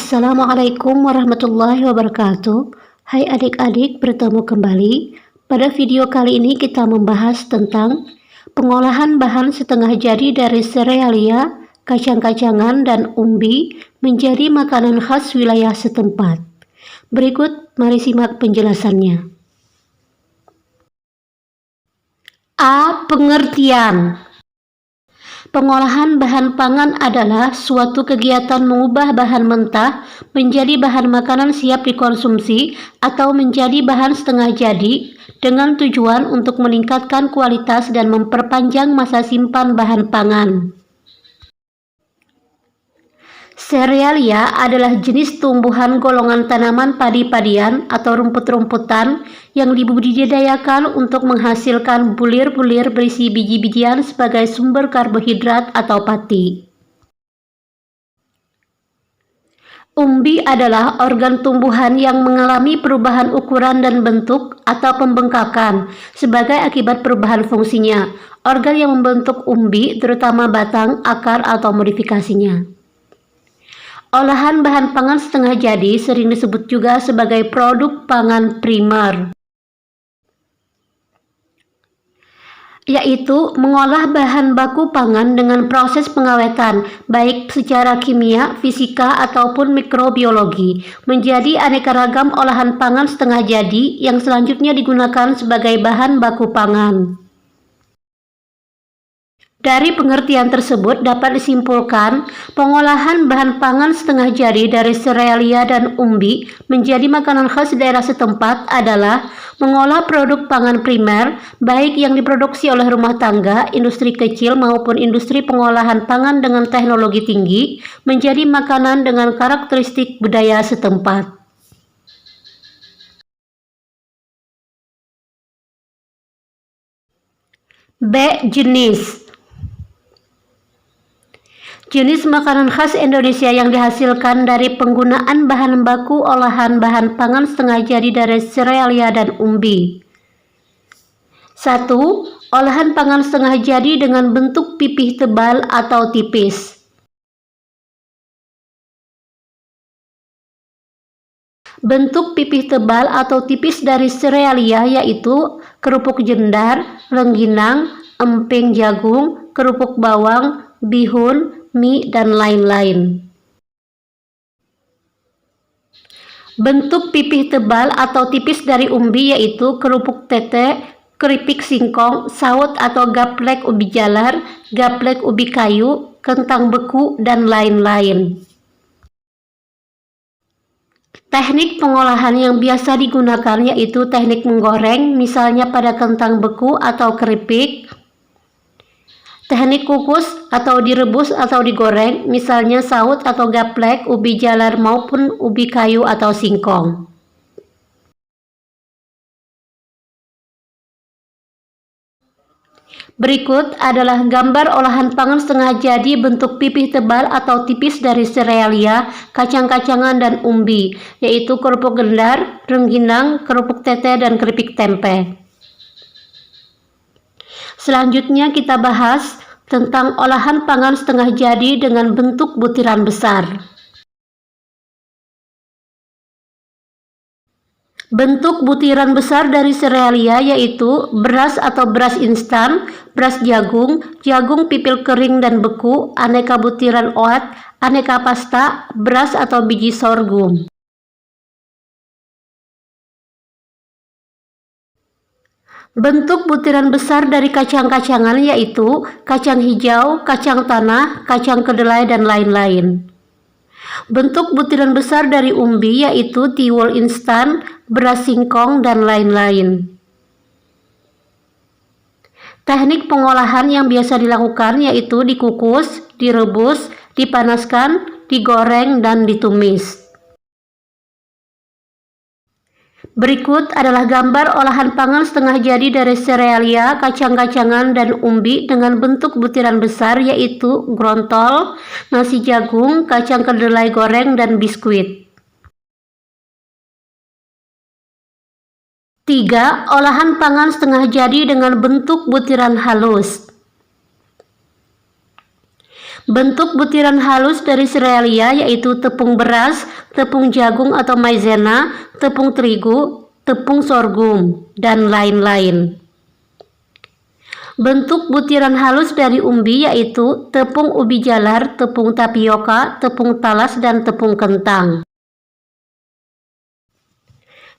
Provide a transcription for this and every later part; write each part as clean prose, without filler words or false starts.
Assalamualaikum warahmatullahi wabarakatuh. Hai adik-adik, bertemu kembali. Pada video kali ini kita membahas tentang pengolahan bahan setengah jadi dari serealia, kacang-kacangan, dan umbi menjadi makanan khas wilayah setempat. Berikut, mari simak penjelasannya. A. Pengertian. Pengolahan bahan pangan adalah suatu kegiatan mengubah bahan mentah menjadi bahan makanan siap dikonsumsi atau menjadi bahan setengah jadi dengan tujuan untuk meningkatkan kualitas dan memperpanjang masa simpan bahan pangan. Serealia adalah jenis tumbuhan golongan tanaman padi-padian atau rumput-rumputan yang dibudidayakan untuk menghasilkan bulir-bulir berisi biji-bijian sebagai sumber karbohidrat atau pati. Umbi adalah organ tumbuhan yang mengalami perubahan ukuran dan bentuk atau pembengkakan sebagai akibat perubahan fungsinya. Organ yang membentuk umbi terutama batang, akar, atau modifikasinya. Olahan bahan pangan setengah jadi sering disebut juga sebagai produk pangan primer, yaitu mengolah bahan baku pangan dengan proses pengawetan, baik secara kimia, fisika, ataupun mikrobiologi, menjadi aneka ragam olahan pangan setengah jadi yang selanjutnya digunakan sebagai bahan baku pangan. Dari pengertian tersebut dapat disimpulkan, pengolahan bahan pangan setengah jadi dari serealia dan umbi menjadi makanan khas daerah setempat adalah mengolah produk pangan primer, baik yang diproduksi oleh rumah tangga, industri kecil maupun industri pengolahan pangan dengan teknologi tinggi, menjadi makanan dengan karakteristik budaya setempat. B. Jenis. Jenis makanan khas Indonesia yang dihasilkan dari penggunaan bahan baku olahan bahan pangan setengah jadi dari serealia dan umbi. 1. Olahan pangan setengah jadi dengan bentuk pipih tebal atau tipis. Bentuk pipih tebal atau tipis dari serealia yaitu kerupuk jendar, rengginang, emping jagung, kerupuk bawang, bihun, mie, dan lain-lain. Bentuk pipih tebal atau tipis dari umbi yaitu kerupuk tete, keripik singkong, saut atau gaplek ubi jalar, gaplek ubi kayu, kentang beku, dan lain-lain. Teknik pengolahan yang biasa digunakan yaitu teknik menggoreng, misalnya pada kentang beku atau keripik. Teknik kukus atau direbus atau digoreng, misalnya saut atau gaplek, ubi jalar maupun ubi kayu atau singkong. Berikut adalah gambar olahan pangan setengah jadi bentuk pipih tebal atau tipis dari serealia, kacang-kacangan, dan umbi, yaitu kerupuk gendar, rengginang, kerupuk tete, dan keripik tempe. Selanjutnya kita bahas tentang olahan pangan setengah jadi dengan bentuk butiran besar. Bentuk butiran besar dari serealia yaitu beras atau beras instan, beras jagung, jagung pipil kering dan beku, aneka butiran oat, aneka pasta, beras atau biji sorghum. Bentuk butiran besar dari kacang-kacangan yaitu kacang hijau, kacang tanah, kacang kedelai, dan lain-lain. Bentuk butiran besar dari umbi yaitu tiwul instan, beras singkong, dan lain-lain. Teknik pengolahan yang biasa dilakukan yaitu dikukus, direbus, dipanaskan, digoreng, dan ditumis. Berikut adalah gambar olahan pangan setengah jadi dari serealia, kacang-kacangan, dan umbi dengan bentuk butiran besar yaitu grontol, nasi jagung, kacang kedelai goreng, dan biskuit. 3. Olahan pangan setengah jadi dengan bentuk butiran halus. Bentuk butiran halus dari serealia yaitu tepung beras, tepung jagung atau maizena, tepung terigu, tepung sorghum, dan lain-lain. Bentuk butiran halus dari umbi yaitu tepung ubi jalar, tepung tapioka, tepung talas, dan tepung kentang.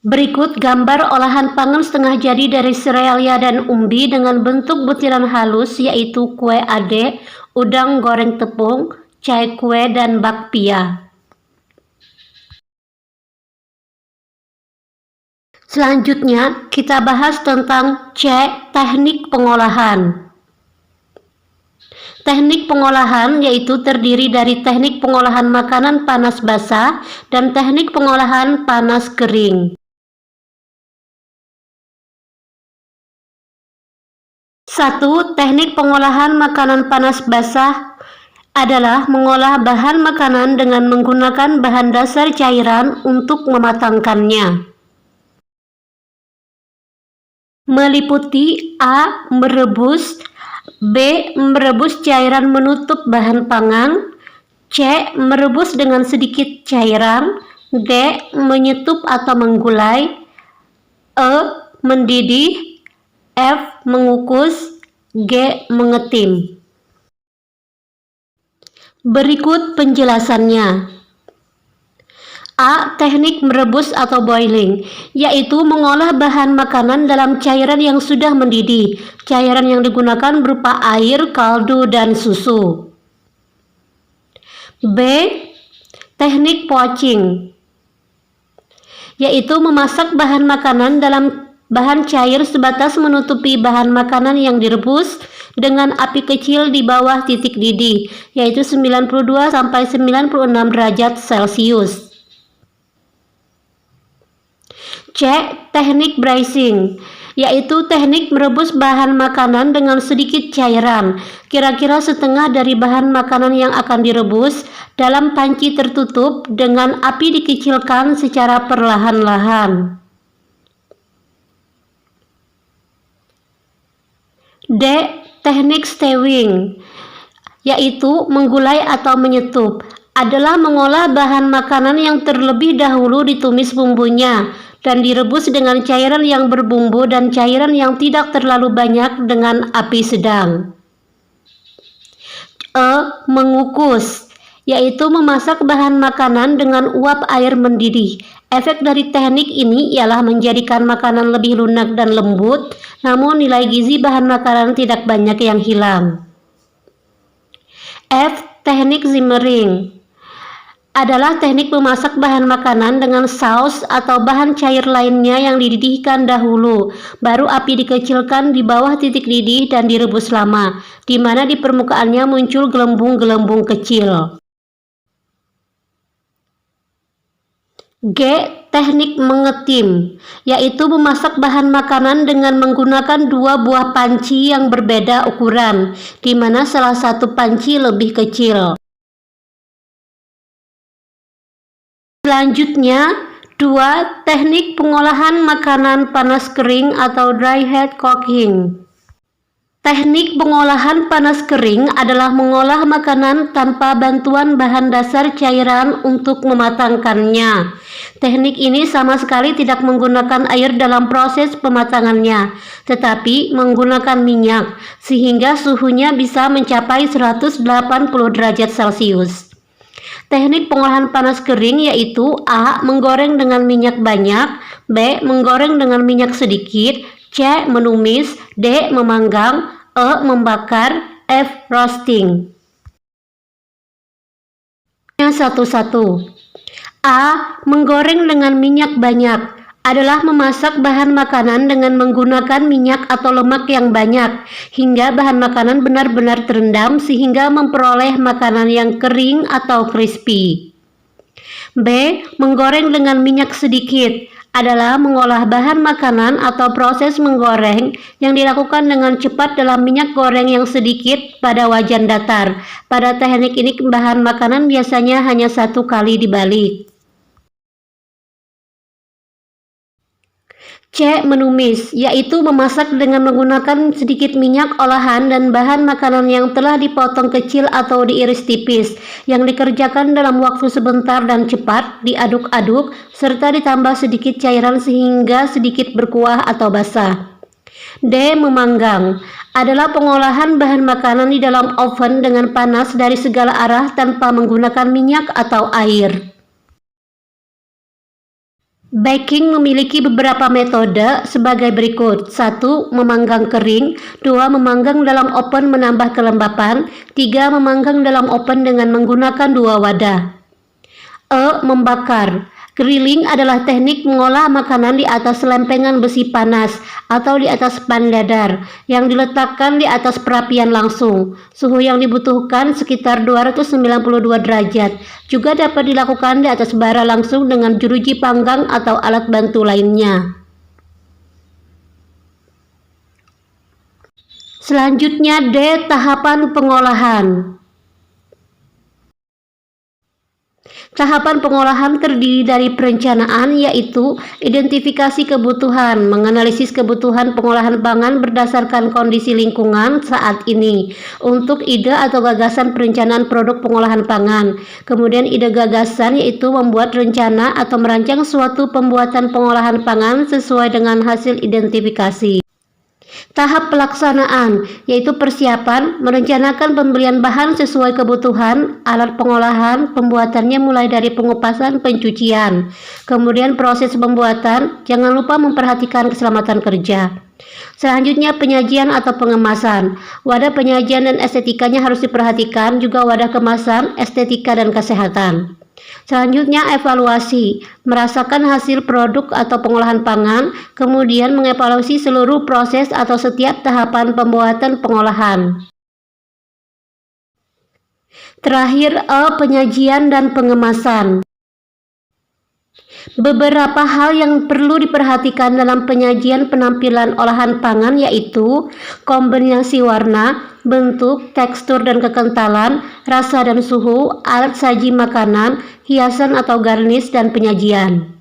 Berikut gambar olahan pangan setengah jadi dari serealia dan umbi dengan bentuk butiran halus yaitu kue ade, udang goreng tepung, cai kue, dan bakpia. Selanjutnya, kita bahas tentang teknik pengolahan. Teknik pengolahan yaitu terdiri dari teknik pengolahan makanan panas basah dan teknik pengolahan panas kering. 1. Teknik pengolahan makanan panas basah adalah mengolah bahan makanan dengan menggunakan bahan dasar cairan untuk mematangkannya. Meliputi A. Merebus, B. Merebus cairan menutup bahan pangan, C. Merebus dengan sedikit cairan, D. Menyetup atau menggulai, E. Mendidih, F. Mengukus, G. Mengetim. Berikut penjelasannya. A. Teknik merebus atau boiling, yaitu mengolah bahan makanan dalam cairan yang sudah mendidih. Cairan yang digunakan berupa air, kaldu, dan susu. B. Teknik poaching, yaitu memasak bahan makanan dalam bahan cair sebatas menutupi bahan makanan yang direbus dengan api kecil di bawah titik didih, yaitu 92–96 derajat Celcius. C. Teknik braising, yaitu teknik merebus bahan makanan dengan sedikit cairan, kira-kira setengah dari bahan makanan yang akan direbus, dalam panci tertutup dengan api dikecilkan secara perlahan-lahan. D. Teknik stewing, yaitu menggulai atau menyetup, adalah mengolah bahan makanan yang terlebih dahulu ditumis bumbunya dan direbus dengan cairan yang berbumbu dan cairan yang tidak terlalu banyak dengan api sedang. E. Mengukus, yaitu memasak bahan makanan dengan uap air mendidih. Efek dari teknik ini ialah menjadikan makanan lebih lunak dan lembut, namun nilai gizi bahan makanan tidak banyak yang hilang. F. Teknik simmering adalah teknik memasak bahan makanan dengan saus atau bahan cair lainnya yang dididihkan dahulu, baru api dikecilkan di bawah titik didih dan direbus lama, di mana di permukaannya muncul gelembung-gelembung kecil. G. Teknik mengetim, yaitu memasak bahan makanan dengan menggunakan dua buah panci yang berbeda ukuran, di mana salah satu panci lebih kecil. Selanjutnya, 2. Teknik pengolahan makanan panas kering atau dry heat cooking. Teknik pengolahan panas kering adalah mengolah makanan tanpa bantuan bahan dasar cairan untuk mematangkannya. Teknik ini sama sekali tidak menggunakan air dalam proses pematangannya, tetapi menggunakan minyak, sehingga suhunya bisa mencapai 180 derajat Celcius. Teknik pengolahan panas kering yaitu A. Menggoreng dengan minyak banyak, B. Menggoreng dengan minyak sedikit, C. Menumis, D. Memanggang, E. Membakar, F. Roasting. Yang satu-satu. A. Menggoreng dengan minyak banyak adalah memasak bahan makanan dengan menggunakan minyak atau lemak yang banyak hingga bahan makanan benar-benar terendam sehingga memperoleh makanan yang kering atau crispy. B. Menggoreng dengan minyak sedikit adalah mengolah bahan makanan atau proses menggoreng yang dilakukan dengan cepat dalam minyak goreng yang sedikit pada wajan datar. Pada teknik ini bahan makanan biasanya hanya satu kali dibalik. C. Menumis, yaitu memasak dengan menggunakan sedikit minyak olahan dan bahan makanan yang telah dipotong kecil atau diiris tipis, yang dikerjakan dalam waktu sebentar dan cepat, diaduk-aduk, serta ditambah sedikit cairan sehingga sedikit berkuah atau basah. D. Memanggang, adalah pengolahan bahan makanan di dalam oven dengan panas dari segala arah tanpa menggunakan minyak atau air. Baking memiliki beberapa metode sebagai berikut. 1. Memanggang kering. 2. Memanggang dalam oven menambah kelembapan. 3. Memanggang dalam oven dengan menggunakan 2 wadah. Membakar. Grilling adalah teknik mengolah makanan di atas lempengan besi panas atau di atas pan dadar yang diletakkan di atas perapian langsung. Suhu yang dibutuhkan sekitar 292 derajat. Juga dapat dilakukan di atas bara langsung dengan jeruji panggang atau alat bantu lainnya. Selanjutnya D. Tahapan pengolahan. Tahapan pengolahan terdiri dari perencanaan, yaitu identifikasi kebutuhan, menganalisis kebutuhan pengolahan pangan berdasarkan kondisi lingkungan saat ini, untuk ide atau gagasan perencanaan produk pengolahan pangan. Kemudian ide gagasan yaitu membuat rencana atau merancang suatu pembuatan pengolahan pangan sesuai dengan hasil identifikasi. Tahap pelaksanaan, yaitu persiapan, merencanakan pembelian bahan sesuai kebutuhan, alat pengolahan, pembuatannya mulai dari pengupasan, pencucian. Kemudian proses pembuatan, jangan lupa memperhatikan keselamatan kerja. Selanjutnya penyajian atau pengemasan. Wadah penyajian dan estetikanya harus diperhatikan, juga wadah kemasan, estetika dan kesehatan. Selanjutnya evaluasi, merasakan hasil produk atau pengolahan pangan, kemudian mengevaluasi seluruh proses atau setiap tahapan pembuatan pengolahan. Terakhir penyajian dan pengemasan. Beberapa hal yang perlu diperhatikan dalam penyajian penampilan olahan pangan yaitu kombinasi warna, bentuk, tekstur dan kekentalan, rasa dan suhu, alat saji makanan, hiasan atau garnish, dan penyajian.